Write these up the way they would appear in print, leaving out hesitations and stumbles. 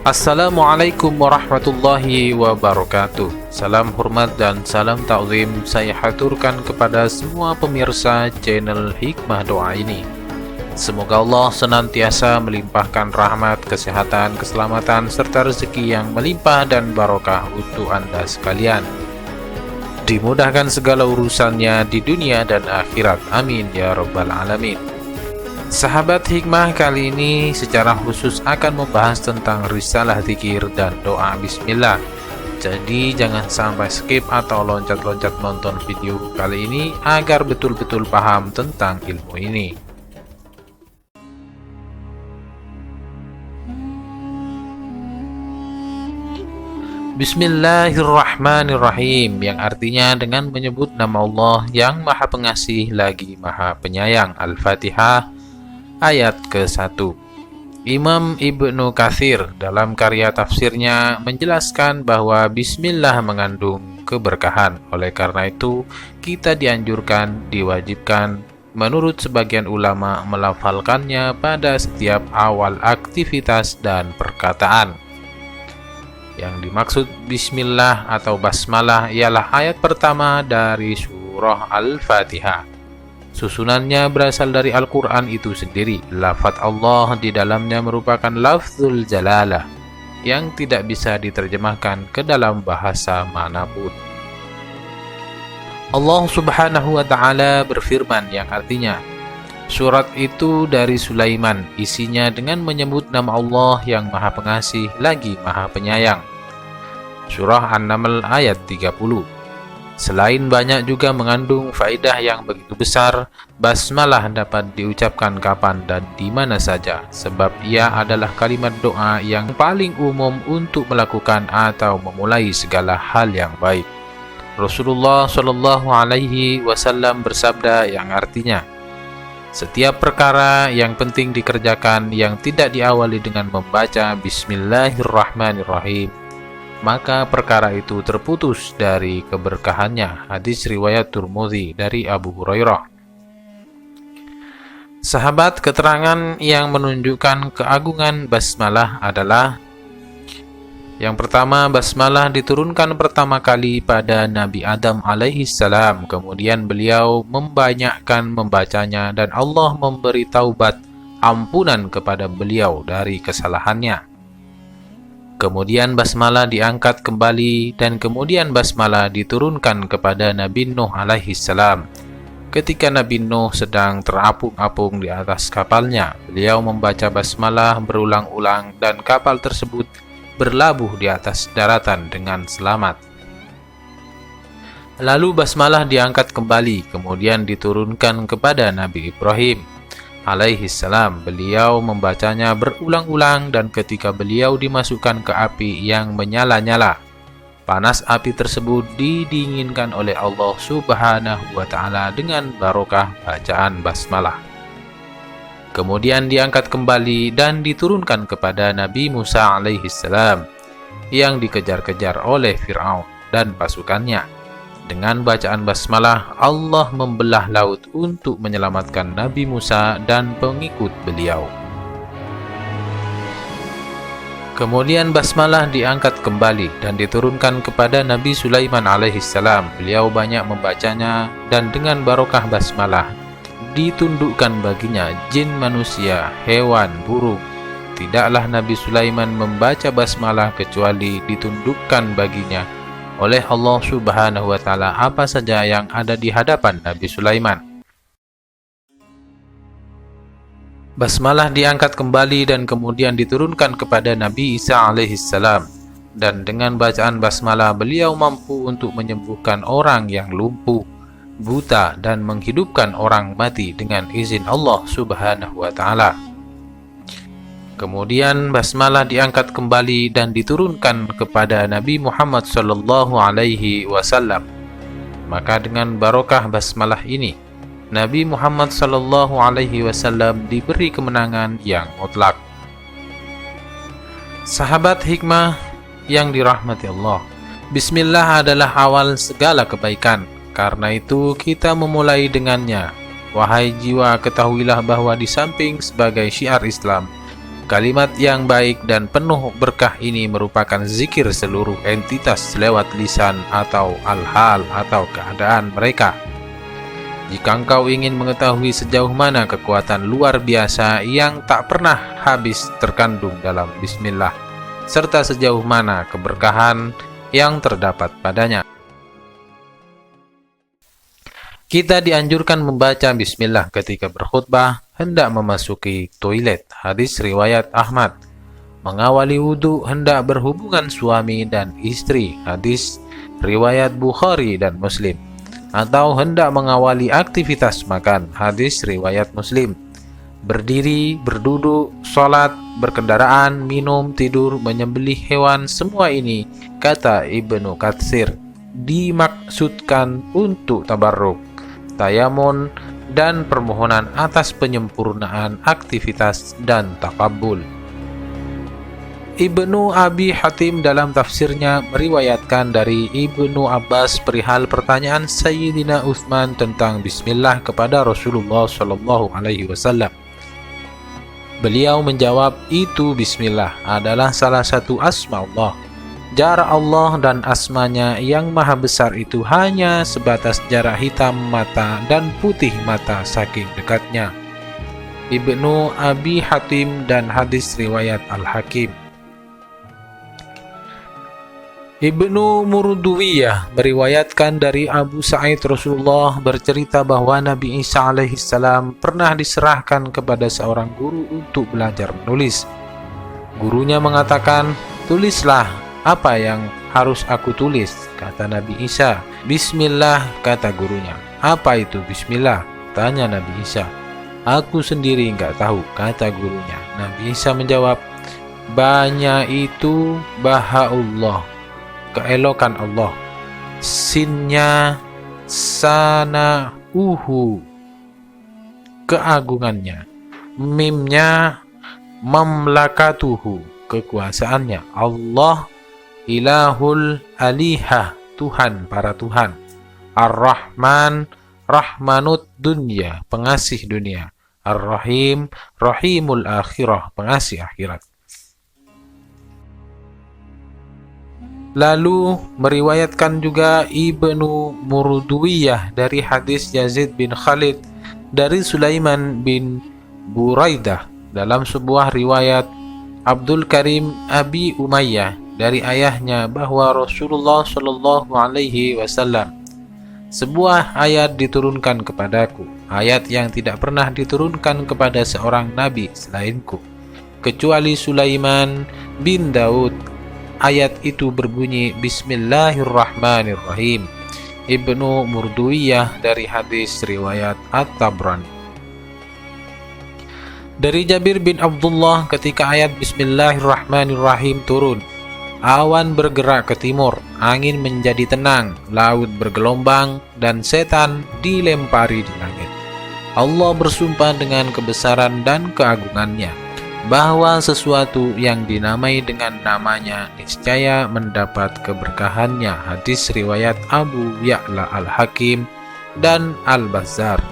Assalamualaikum warahmatullahi wabarakatuh. Salam hormat dan salam ta'zim saya haturkan kepada semua pemirsa channel Hikmah Doa ini. Semoga Allah senantiasa melimpahkan rahmat, kesehatan, keselamatan, serta rezeki yang melimpah dan barokah untuk Anda sekalian. Dimudahkan segala urusannya di dunia dan akhirat. Amin ya rabbal alamin. Sahabat hikmah, kali ini secara khusus akan membahas tentang risalah zikir dan doa bismillah. Jadi jangan sampai skip atau loncat-loncat nonton video kali ini agar betul-betul paham tentang ilmu ini. Bismillahirrahmanirrahim, yang artinya dengan menyebut nama Allah yang Maha Pengasih lagi Maha Penyayang. Al-Fatihah ayat ke-1. Imam Ibnu Katsir dalam karya tafsirnya menjelaskan bahwa bismillah mengandung keberkahan. Oleh karena itu, kita dianjurkan, diwajibkan menurut sebagian ulama melafalkannya pada setiap awal aktivitas dan perkataan. Yang dimaksud bismillah atau basmalah ialah ayat pertama dari surah Al-Fatihah. Susunannya berasal dari Al-Quran itu sendiri. Lafaz Allah di dalamnya merupakan lafzul jalalah yang tidak bisa diterjemahkan ke dalam bahasa manapun. Allah subhanahu wa ta'ala berfirman yang artinya, surat itu dari Sulaiman, isinya dengan menyebut nama Allah yang Maha Pengasih lagi Maha Penyayang. Surah An-Naml ayat 30. Selain banyak juga mengandung faedah yang begitu besar, basmalah dapat diucapkan kapan dan di mana saja, sebab ia adalah kalimat doa yang paling umum untuk melakukan atau memulai segala hal yang baik. Rasulullah Shallallahu Alaihi Wasallam bersabda yang artinya, setiap perkara yang penting dikerjakan yang tidak diawali dengan membaca Bismillahirrahmanirrahim, maka perkara itu terputus dari keberkahannya. Hadis riwayat Tirmidzi dari Abu Hurairah. Sahabat, keterangan yang menunjukkan keagungan basmalah adalah: yang pertama, basmalah diturunkan pertama kali pada Nabi Adam alaihissalam. Kemudian beliau membanyakkan membacanya dan Allah memberi taubat ampunan kepada beliau dari kesalahannya. Kemudian basmalah diangkat kembali dan kemudian basmalah diturunkan kepada Nabi Nuh alaihissalam. Ketika Nabi Nuh sedang terapung-apung di atas kapalnya, beliau membaca basmalah berulang-ulang dan kapal tersebut berlabuh di atas daratan dengan selamat. Lalu basmalah diangkat kembali, kemudian diturunkan kepada Nabi Ibrahim alaihissalam. Beliau membacanya berulang-ulang dan ketika beliau dimasukkan ke api yang menyala-nyala, panas api tersebut didinginkan oleh Allah subhanahu wa ta'ala dengan barokah bacaan basmalah. Kemudian diangkat kembali dan diturunkan kepada Nabi Musa alaihissalam yang dikejar-kejar oleh Fir'aun dan pasukannya. Dengan bacaan basmalah, Allah membelah laut untuk menyelamatkan Nabi Musa dan pengikut beliau. Kemudian basmalah diangkat kembali dan diturunkan kepada Nabi Sulaiman alaihissalam. Beliau banyak membacanya dan dengan barokah basmalah ditundukkan baginya jin, manusia, hewan, burung. Tidaklah Nabi Sulaiman membaca basmalah kecuali ditundukkan baginya oleh Allah subhanahu wa ta'ala apa saja yang ada di hadapan Nabi Sulaiman. Basmalah diangkat kembali dan kemudian diturunkan kepada Nabi Isa alaihissalam. Dan dengan bacaan basmalah beliau mampu untuk menyembuhkan orang yang lumpuh, buta, dan menghidupkan orang mati dengan izin Allah subhanahu wa ta'ala. Kemudian basmalah diangkat kembali dan diturunkan kepada Nabi Muhammad sallallahu alaihi wasallam. Maka dengan barokah basmalah ini, Nabi Muhammad sallallahu alaihi wasallam diberi kemenangan yang mutlak. Sahabat hikmah yang dirahmati Allah, bismillah adalah awal segala kebaikan. Karena itu kita memulai dengannya. Wahai jiwa, ketahuilah bahwa di samping sebagai syiar Islam, Kalimat yang baik dan penuh berkah ini merupakan zikir seluruh entitas lewat lisan atau al-hal atau keadaan mereka. Jika engkau ingin mengetahui sejauh mana kekuatan luar biasa yang tak pernah habis terkandung dalam bismillah, serta sejauh mana keberkahan yang terdapat padanya, kita dianjurkan membaca bismillah ketika berkhutbah, hendak memasuki toilet, hadis riwayat Ahmad. Mengawali wudhu, hendak berhubungan suami dan istri, hadis riwayat Bukhari dan Muslim. Atau hendak mengawali aktivitas makan, hadis riwayat Muslim. Berdiri, berduduk, sholat, berkendaraan, minum, tidur, menyembelih hewan, semua ini, kata Ibnu Katsir, dimaksudkan untuk tabarruk, tayamun, dan permohonan atas penyempurnaan aktivitas dan taqabbul. Ibnu Abi Hatim dalam tafsirnya meriwayatkan dari Ibnu Abbas perihal pertanyaan Sayyidina Utsman tentang bismillah kepada Rasulullah Shallallahu Alaihi Wasallam. Beliau menjawab, itu bismillah adalah salah satu asma Allah. Jarak Allah dan asmanya yang maha besar itu hanya sebatas jarak hitam mata dan putih mata saking dekatnya. Ibnu Abi Hatim dan hadis riwayat Al-Hakim. Ibnu Murduwiyah meriwayatkan dari Abu Sa'id Rasulullah bercerita bahwa Nabi Isa alaihissalam pernah diserahkan kepada seorang guru untuk belajar menulis. Gurunya mengatakan, tulislah apa yang harus aku tulis, kata Nabi Isa. Bismillah, kata gurunya. Apa itu bismillah? Tanya Nabi Isa. Aku sendiri enggak tahu, kata gurunya. Nabi Isa menjawab, banyak itu bahaullah, keelokan Allah, sinnya sana keagungannya, mimnya mamlakatuhu, kekuasaannya, Allah ilahul alihah, Tuhan para Tuhan, Ar-Rahman rahmanud dunya, pengasih dunia, Ar-Rahim rahimul akhirah, pengasih akhirat. Lalu meriwayatkan juga Ibnu Murduwiyah dari hadis Yazid bin Khalid dari Sulaiman bin Buraidah dalam sebuah riwayat Abdul Karim Abi Umayyah dari ayahnya bahwa Rasulullah Shallallahu Alaihi Wasallam, sebuah ayat diturunkan kepadaku, ayat yang tidak pernah diturunkan kepada seorang nabi selainku, kecuali Sulaiman bin Daud. Ayat itu berbunyi Bismillahirrahmanirrahim. Ibnu Murduwiyah dari hadis riwayat At-Tabrani. Dari Jabir bin Abdullah, ketika ayat Bismillahirrahmanirrahim turun, awan bergerak ke timur, angin menjadi tenang, laut bergelombang, dan setan dilempari di langit. Allah bersumpah dengan kebesaran dan keagungannya bahwa sesuatu yang dinamai dengan namanya niscaya mendapat keberkahannya. Hadis riwayat Abu Ya'la Al-Hakim dan Al-Bazzar.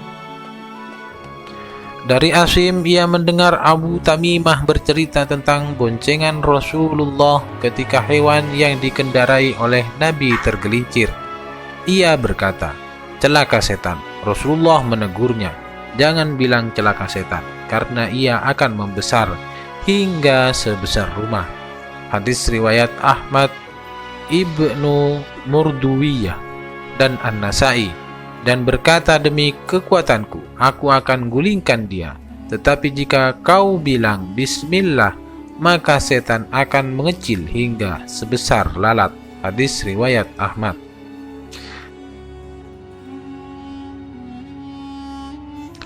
Dari Asim, ia mendengar Abu Tamimah bercerita tentang boncengan Rasulullah ketika hewan yang dikendarai oleh Nabi tergelincir. Ia berkata, celaka setan. Rasulullah menegurnya, jangan bilang celaka setan, karena ia akan membesar hingga sebesar rumah. Hadis riwayat Ahmad, Ibnu Murduwiyah, dan An-Nasai. Dan berkata, demi kekuatanku, aku akan gulingkan dia. Tetapi jika kau bilang Bismillah, maka setan akan mengecil hingga sebesar lalat. Hadis riwayat Ahmad.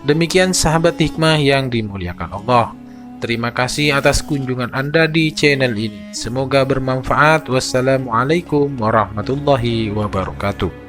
Demikian sahabat hikmah yang dimuliakan Allah. Terima kasih atas kunjungan Anda di channel ini. Semoga bermanfaat. Wassalamualaikum warahmatullahi wabarakatuh.